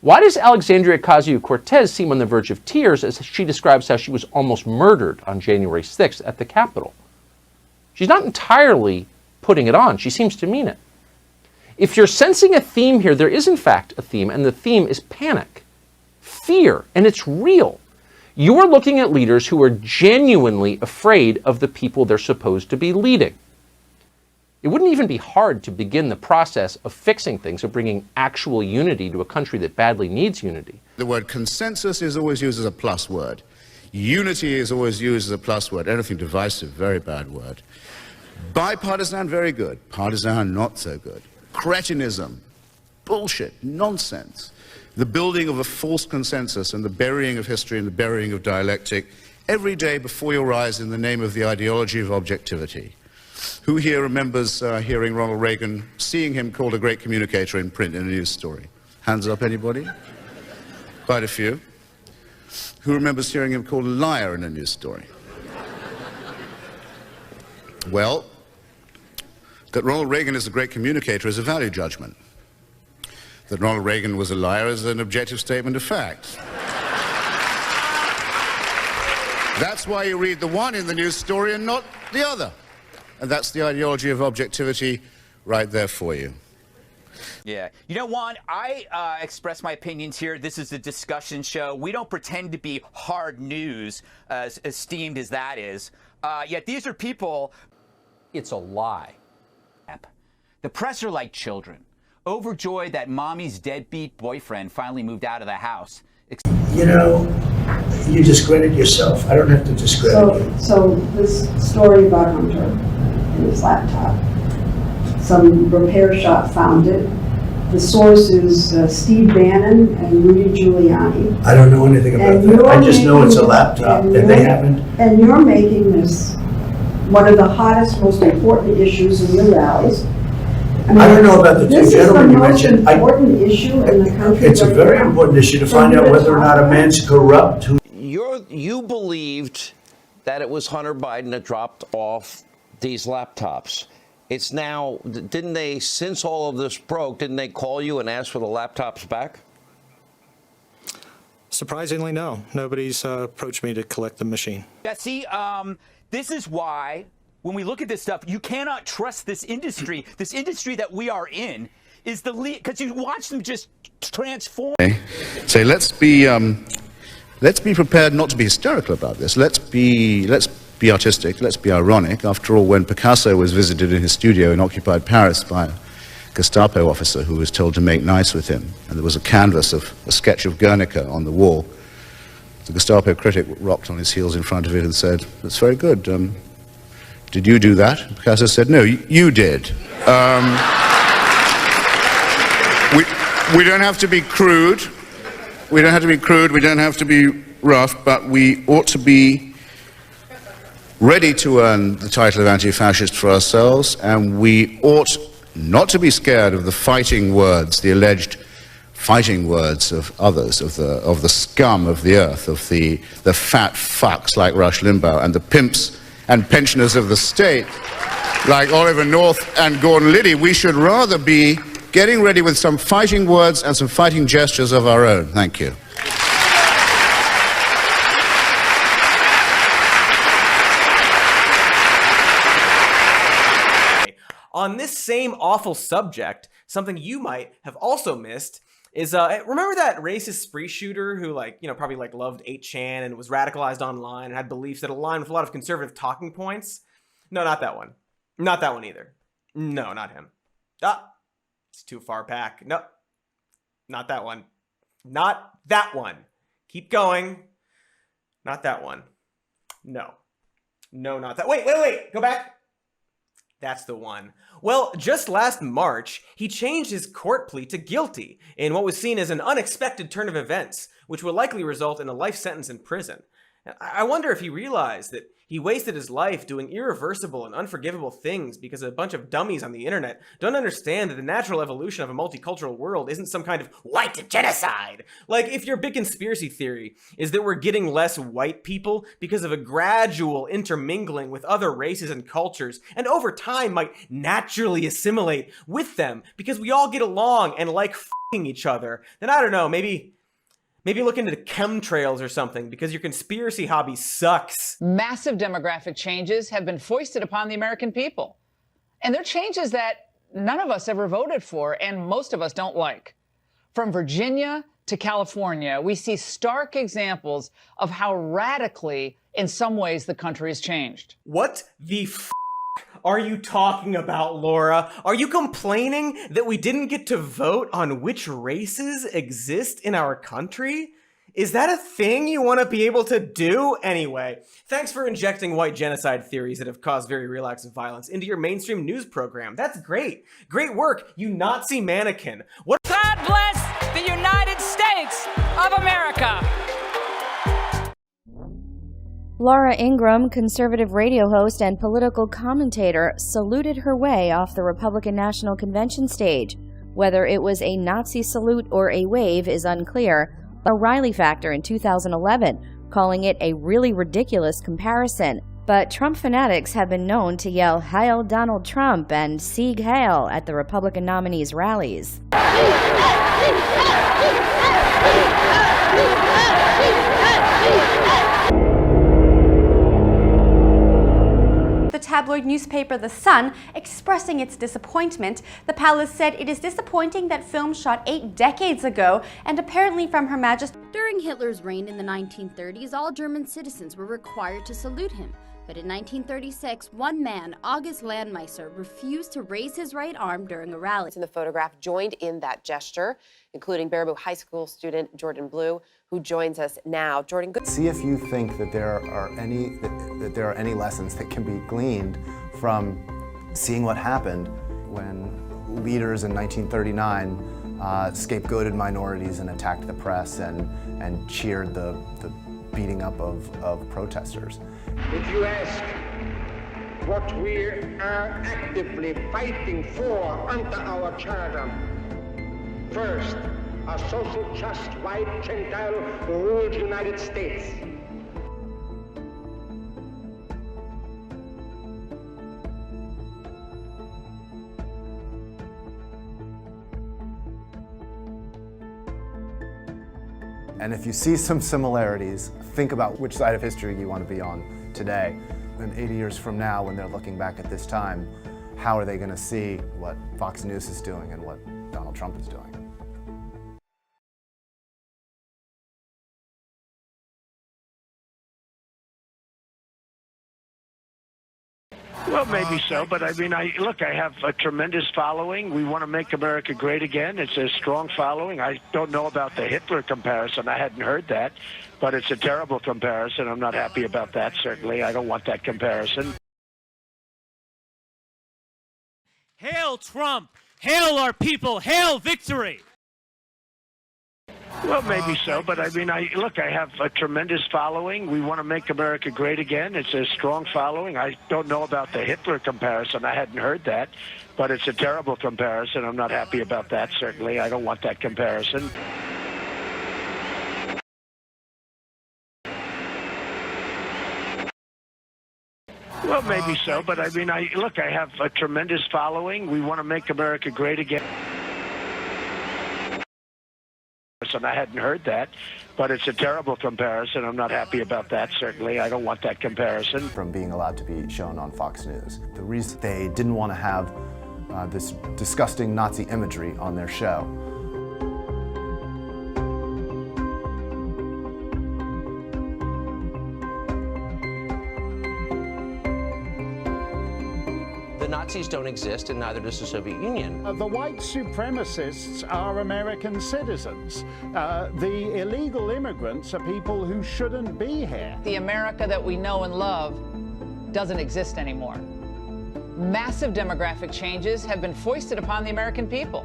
Why does Alexandria Ocasio-Cortez seem on the verge of tears as she describes how she was almost murdered on January 6th at the Capitol? She's not entirely putting it on. She seems to mean it. If you're sensing a theme here, there is in fact a theme, and the theme is panic, fear, and it's real. You're looking at leaders who are genuinely afraid of the people they're supposed to be leading. It wouldn't even be hard to begin the process of fixing things, of bringing actual unity to a country that badly needs unity. The word consensus is always used as a plus word. Unity is always used as a plus word. Anything divisive, very bad word. Bipartisan, very good. Partisan, not so good. Cretinism, bullshit, nonsense. The building of a false consensus and the burying of history and the burying of dialectic every day before your eyes in the name of the ideology of objectivity. Who here remembers hearing Ronald Reagan, seeing him called a great communicator in print in a news story? Hands up, anybody? Quite a few. Who remembers hearing him called a liar in a news story? Well, that Ronald Reagan is a great communicator is a value judgment. That Ronald Reagan was a liar is an objective statement of fact. That's why you read the one in the news story and not the other. And that's the ideology of objectivity right there for you. Yeah. You know, Juan, I express my opinions here. This is a discussion show. We don't pretend to be hard news, as esteemed as that is. Yet these are people. It's a lie. The press are like children, overjoyed that mommy's deadbeat boyfriend finally moved out of the house. You know, you discredit yourself. I don't have to discredit you. So this story about Hunter and his laptop, some repair shop found it. The source is Steve Bannon and Rudy Giuliani. I don't know anything about that. I just know it's a laptop, and they haven't. And you're making this one of the hottest, most important issues in your rallies. I don't know about the two gentlemen you mentioned. This is the most important issue in the country. It's a very important issue to find out whether or not a man's corrupt. You believed that it was Hunter Biden that dropped off these laptops. It's now, didn't they, since all of this broke, didn't they call you and ask for the laptops back? Surprisingly, no. Nobody's approached me to collect the machine. Yeah, see, this is why, when we look at this stuff, you cannot trust this industry that we are in, is the lead, because you watch them just transform. So let's be prepared not to be hysterical about this. Let's be artistic, let's be ironic. After all, when Picasso was visited in his studio in occupied Paris by a Gestapo officer who was told to make nice with him, and there was a canvas of a sketch of Guernica on the wall, the Gestapo critic rocked on his heels in front of it and said, "That's very good. Did you do that?" Picasso said, "No, you did." We don't have to be crude. We don't have to be crude. We don't have to be rough, but we ought to be ready to earn the title of anti-fascist for ourselves, and we ought not to be scared of the fighting words, the alleged fighting words of others, of the scum of the earth, of the fat fucks like Rush Limbaugh, and the pimps and pensioners of the state like Oliver North and Gordon Liddy. We should rather be getting ready with some fighting words and some fighting gestures of our own. Thank you. On this same awful subject, something you might have also missed is, remember that racist spree shooter who, probably loved 8chan and was radicalized online and had beliefs that aligned with a lot of conservative talking points? No, not that one. Not that one either. No, not him. It's too far back. No, not that one. Not that one. Keep going. Not that one. No. No, not that. Wait. Go back. That's the one. Well, just last March, he changed his court plea to guilty in what was seen as an unexpected turn of events, which will likely result in a life sentence in prison. I wonder if he realized that He wasted his life doing irreversible and unforgivable things because a bunch of dummies on the internet don't understand that the natural evolution of a multicultural world isn't some kind of white genocide. Like, if your big conspiracy theory is that we're getting less white people because of a gradual intermingling with other races and cultures, and over time might naturally assimilate with them because we all get along and like f***ing each other, then I don't know, maybe look into the chemtrails or something, because your conspiracy hobby sucks. Massive demographic changes have been foisted upon the American people. And they're changes that none of us ever voted for and most of us don't like. From Virginia to California, we see stark examples of how radically, in some ways, the country has changed. What the f*** are you talking about, Laura? Are you complaining that we didn't get to vote on which races exist in our country? Is that a thing you want to be able to do? Anyway, thanks for injecting white genocide theories that have caused very real acts of violence into your mainstream news program. That's great. Great work, you Nazi mannequin. What? God bless the United States of America. Laura Ingraham, conservative radio host and political commentator, saluted her way off the Republican National Convention stage. Whether it was a Nazi salute or a wave is unclear. O'Reilly factor in 2011, calling it a really ridiculous comparison. But Trump fanatics have been known to yell "Hail Donald Trump" and "Sieg Heil" at the Republican nominees' rallies. The tabloid newspaper The Sun, expressing its disappointment. The palace said it is disappointing that film shot 8 decades ago and apparently from Her Majesty. During Hitler's reign in the 1930s, all German citizens were required to salute him. But in 1936, one man, August Landmeister, refused to raise his right arm during a rally. In the photograph joined in that gesture, including Baraboo High School student Jordan Blue, who joins us now. Jordan, good. See if you think that there are any lessons that can be gleaned from seeing what happened when leaders in 1939 scapegoated minorities and attacked the press and cheered the beating up of protesters. If you ask what we are actively fighting for under our charter, first, a social, just, white, Gentile-ruled United States. And if you see some similarities, think about which side of history you want to be on today. And 80 years from now, when they're looking back at this time, how are they going to see what Fox News is doing and what Donald Trump is doing? Well, maybe so, but I mean, I have a tremendous following. We want to make America great again. It's a strong following. I don't know about the Hitler comparison. I hadn't heard that, but it's a terrible comparison. I'm not happy about that, certainly. I don't want that comparison. Hail Trump! Hail our people! Hail victory! Well, maybe so, but I mean, I have a tremendous following. We want to make America great again. It's a strong following. I don't know about the Hitler comparison. I hadn't heard that, but it's a terrible comparison. I'm not happy about that, certainly. I don't want that comparison. Well, maybe so, but I mean, I have a tremendous following. We want to make America great again. And I hadn't heard that, but it's a terrible comparison. I'm not happy about that, certainly. I don't want that comparison. From being allowed to be shown on Fox News. The reason they didn't want to have this disgusting Nazi imagery on their show. The Nazis don't exist, and neither does the Soviet Union. The white supremacists are American citizens. The illegal immigrants are people who shouldn't be here. The America that we know and love doesn't exist anymore. Massive demographic changes have been foisted upon the American people.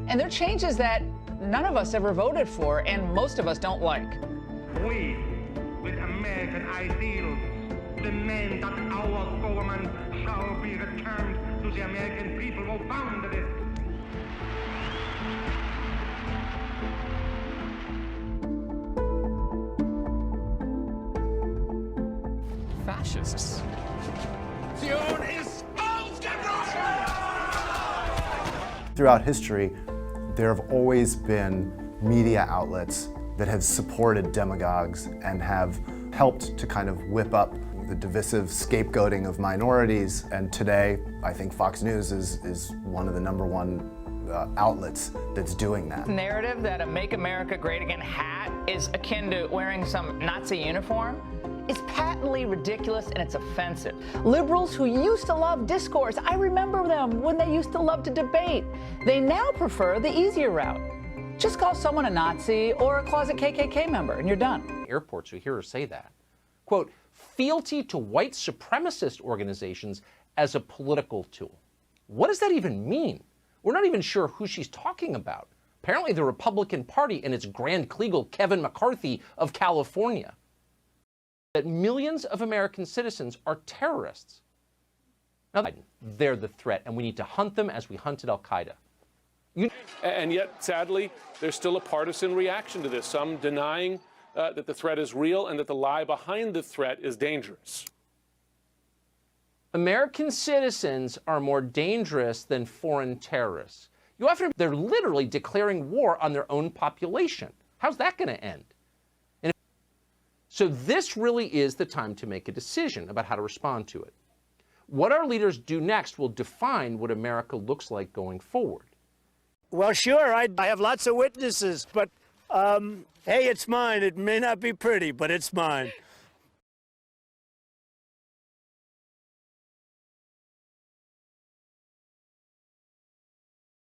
And they're changes that none of us ever voted for and most of us don't like. We, with American ideals, demand that our government shall be returned to the American people who founded it. Fascists. Throughout history, there have always been media outlets that have supported demagogues and have helped to kind of whip up the divisive scapegoating of minorities. And today, I think Fox News is one of the #1 outlets that's doing that. The narrative that a Make America Great Again hat is akin to wearing some Nazi uniform is patently ridiculous and it's offensive. Liberals who used to love discourse, I remember them when they used to love to debate. They now prefer the easier route. Just call someone a Nazi or a closet KKK member and you're done. Airports, we hear her say that. Quote, fealty to white supremacist organizations as a political tool. What does that even mean? We're not even sure who she's talking about. Apparently the Republican Party and its Grand Kleagle Kevin McCarthy of California. That millions of American citizens are terrorists. Now, they're the threat, and we need to hunt them as we hunted al-Qaeda. And yet, sadly, there's still a partisan reaction to this, some denying that the threat is real and that the lie behind the threat is dangerous. American citizens are more dangerous than foreign terrorists. You often, they're literally declaring war on their own population. How's that going to end? So this really is the time to make a decision about how to respond to it. What our leaders do next will define what America looks like going forward. Well, sure, I have lots of witnesses, but hey, it's mine. It may not be pretty, but it's mine.